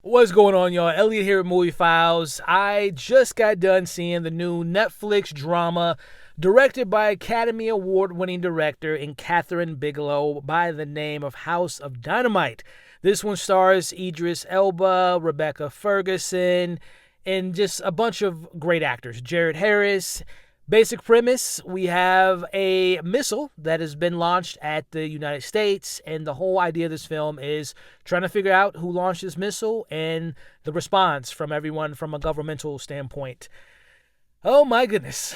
What's going on, y'all? Elliot here at MovieFiles. I just got done seeing the new Netflix drama directed by Academy Award-winning director and Kathryn Bigelow by the name of House of Dynamite. This one stars Idris Elba, Rebecca Ferguson, and just a bunch of great actors. Jared Harris. Basic premise, we have a missile that has been launched at the United States, and the whole idea of this film is trying to figure out who launched this missile and the response from everyone from a governmental standpoint. Oh my goodness.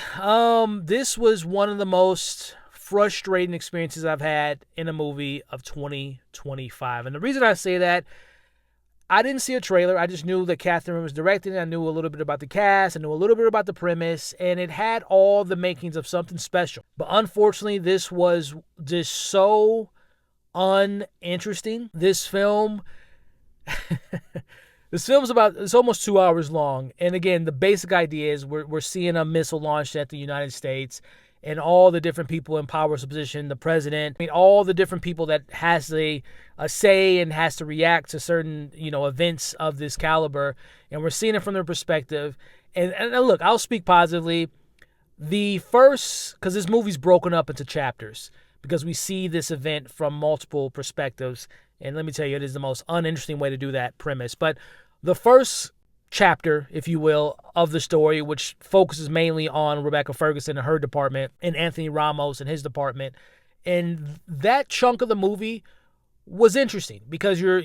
This was one of the most frustrating experiences I've had in a movie of 2025. And the reason I say that, I didn't see a trailer. I just knew that Kathryn was directing it. I knew a little bit about the cast. I knew a little bit about the premise. And it had all the makings of something special. But unfortunately, this was just so uninteresting. This film... This film's it's almost 2 hours long. And again, the basic idea is we're seeing a missile launched at the United States. And all the different people in power position, the president, all the different people that has a say and has to react to certain, events of this caliber. And we're seeing it from their perspective. And look, I'll speak positively. Because this movie's broken up into chapters, because we see this event from multiple perspectives. And let me tell you, it is the most uninteresting way to do that premise. But the first chapter, if you will, of the story, which focuses mainly on Rebecca Ferguson and her department and Anthony Ramos and his department. And that chunk of the movie was interesting because you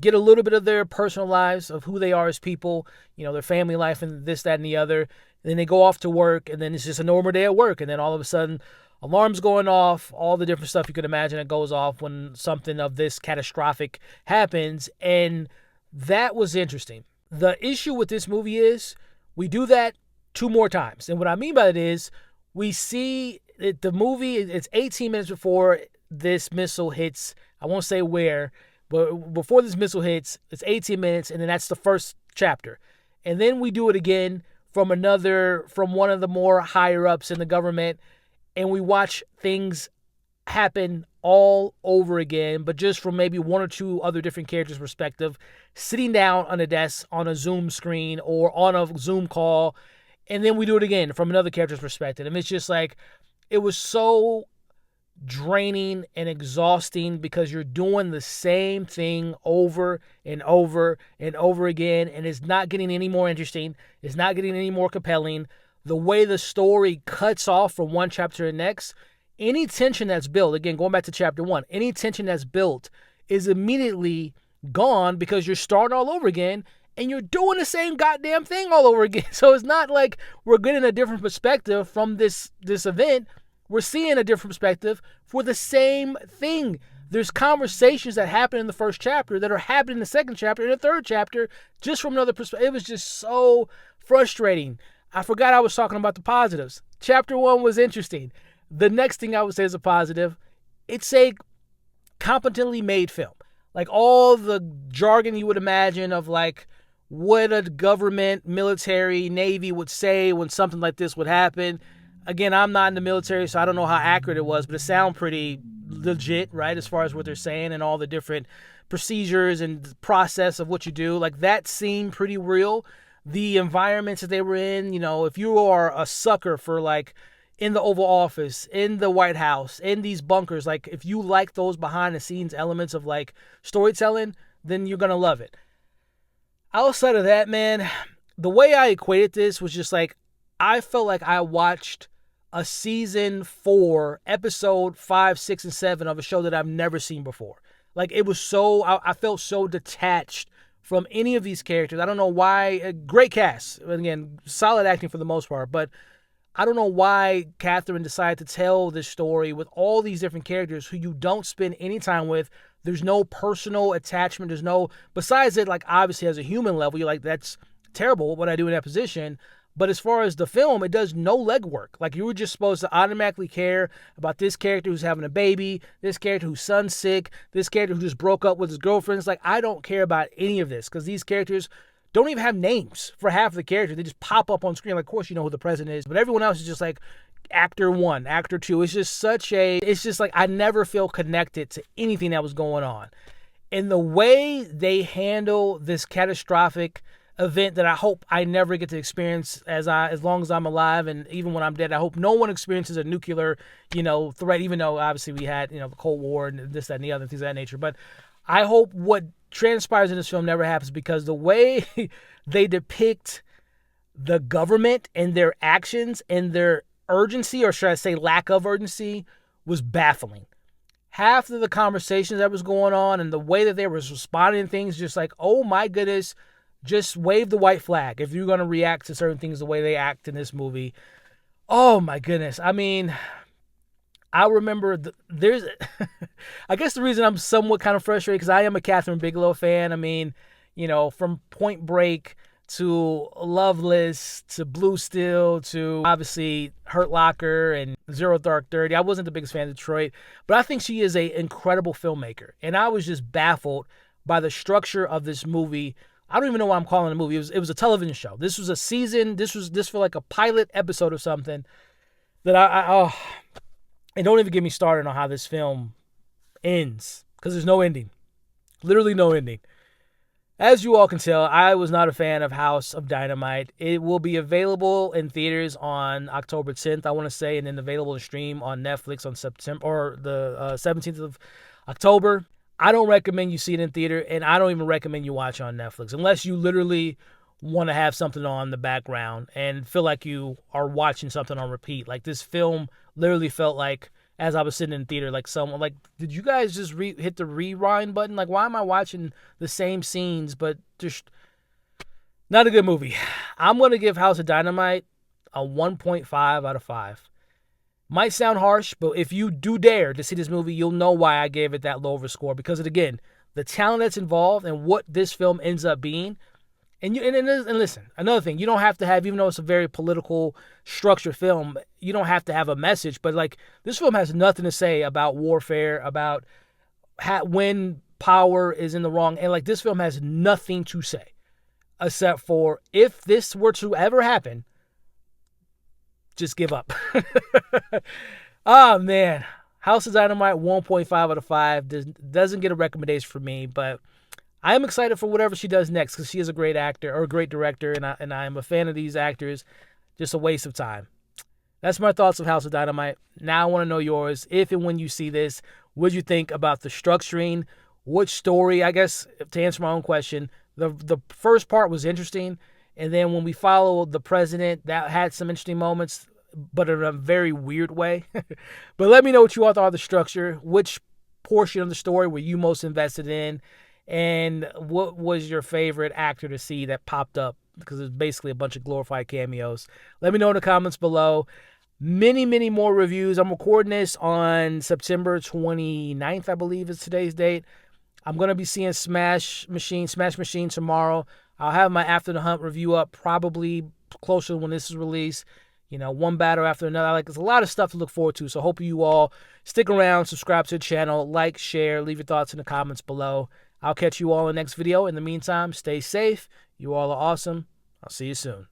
get a little bit of their personal lives, of who they are as people, their family life and this, that, and the other. And then they go off to work, and then it's just a normal day at work. And then all of a sudden, alarms going off, all the different stuff you could imagine that goes off when something of this catastrophic happens. And that was interesting. The issue with this movie is we do that 2 more times. And what I mean by that is we see the movie, it's 18 minutes before this missile hits. I won't say where, but before this missile hits, it's 18 minutes, and then that's the first chapter. And then we do it again from one of the more higher ups in the government, and we watch things happen all over again, but just from maybe 1 or 2 other different characters' perspective, sitting down on a desk on a Zoom screen or on a Zoom call, and then we do it again from another character's perspective. And it's just like, it was so draining and exhausting because you're doing the same thing over and over and over again, and it's not getting any more interesting. It's not getting any more compelling. The way the story cuts off from one chapter to the next, any tension that's built, again, going back to chapter 1, any tension that's built is immediately gone because you're starting all over again and you're doing the same goddamn thing all over again. So it's not like we're getting a different perspective from this event. We're seeing a different perspective for the same thing. There's conversations that happen in the first chapter that are happening in the second chapter and the third chapter just from another perspective. It was just so frustrating. I forgot I was talking about the positives. Chapter 1 was interesting. The next thing I would say is a positive. It's a competently made film. Like all the jargon you would imagine of like what a government, military, Navy would say when something like this would happen. Again, I'm not in the military, so I don't know how accurate it was, but it sounded pretty legit, right, as far as what they're saying and all the different procedures and the process of what you do. Like that seemed pretty real. The environments that they were in, if you are a sucker for like in the Oval Office, in the White House, in these bunkers, like if you like those behind the scenes elements of like storytelling, then you're going to love it. Outside of that, man, the way I equated this was just like, I felt like I watched a season 4, episode 5, 6, and 7 of a show that I've never seen before. Like it was I felt so detached from any of these characters. I don't know why. Great cast. Again, solid acting for the most part, but I don't know why Kathryn decided to tell this story with all these different characters who you don't spend any time with. There's no personal attachment. Besides it, like obviously as a human level, you're like, that's terrible what I do in that position. But as far as the film, it does no legwork. Like you were just supposed to automatically care about this character who's having a baby, this character whose son's sick, this character who just broke up with his girlfriend. It's like, I don't care about any of this because these characters don't even have names for half of the characters. They just pop up on screen. Like, of course, you know who the president is, but everyone else is just like actor 1, actor 2. It's just like I never feel connected to anything that was going on. And the way they handle this catastrophic event that I hope I never get to experience as long as I'm alive, and even when I'm dead, I hope no one experiences a nuclear, threat, even though obviously we had, the Cold War and this, that, and the other, things of that nature. But I hope what transpires in this film never happens, because the way they depict the government and their actions and their urgency, or should I say lack of urgency, was baffling. Half of the conversations that was going on and the way that they was responding to things, just like, oh my goodness, just wave the white flag if you're going to react to certain things the way they act in this movie. Oh my goodness. I mean, I remember there's, I guess the reason I'm somewhat kind of frustrated, because I am a Kathryn Bigelow fan. I mean, from Point Break to Loveless to Blue Steel to obviously Hurt Locker and Zero Dark 30. I wasn't the biggest fan of Detroit, but I think she is an incredible filmmaker. And I was just baffled by the structure of this movie. I don't even know why I'm calling it a movie. It was a television show. This was a season. This felt like a pilot episode or something that and don't even get me started on how this film ends, because there's no ending. Literally no ending. As you all can tell, I was not a fan of House of Dynamite. It will be available in theaters on October 10th, I want to say, and then available to stream on Netflix on September or the 17th of October. I don't recommend you see it in theater, and I don't even recommend you watch it on Netflix unless you literally want to have something on in the background and feel like you are watching something on repeat. Like, this film literally felt like, as I was sitting in the theater, like someone, like, did you guys just hit the rewind button? Like, why am I watching the same scenes, but just not a good movie? I'm going to give House of Dynamite a 1.5 out of 5. Might sound harsh, but if you do dare to see this movie, you'll know why I gave it that low of a score. Because, again, the talent that's involved and what this film ends up being. And listen, another thing, you don't have to have, even though it's a very political, structured film, you don't have to have a message. But, like, this film has nothing to say about warfare, about when power is in the wrong. And, like, this film has nothing to say except for, if this were to ever happen, just give up. Oh, man. House of Dynamite, 1.5 out of 5. Doesn't get a recommendation from me, but I am excited for whatever she does next, because she is a great actor, or a great director, and I am a fan of these actors. Just a waste of time. That's my thoughts of House of Dynamite. Now I want to know yours. If and when you see this, what do you think about the structuring? Which story? I guess, to answer my own question, the first part was interesting. And then when we followed the president, that had some interesting moments, but in a very weird way. But let me know what you all thought of the structure. Which portion of the story were you most invested in? And what was your favorite actor to see that popped up? Because it's basically a bunch of glorified cameos. Let me know in the comments below. Many, many more reviews. I'm recording this on September 29th, I believe is today's date. I'm going to be seeing Smash Machine tomorrow. I'll have my After the Hunt review up probably closer to when this is released. One battle after another. Like, there's a lot of stuff to look forward to. So hope you all stick around, subscribe to the channel, like, share, leave your thoughts in the comments below. I'll catch you all in the next video. In the meantime, stay safe. You all are awesome. I'll see you soon.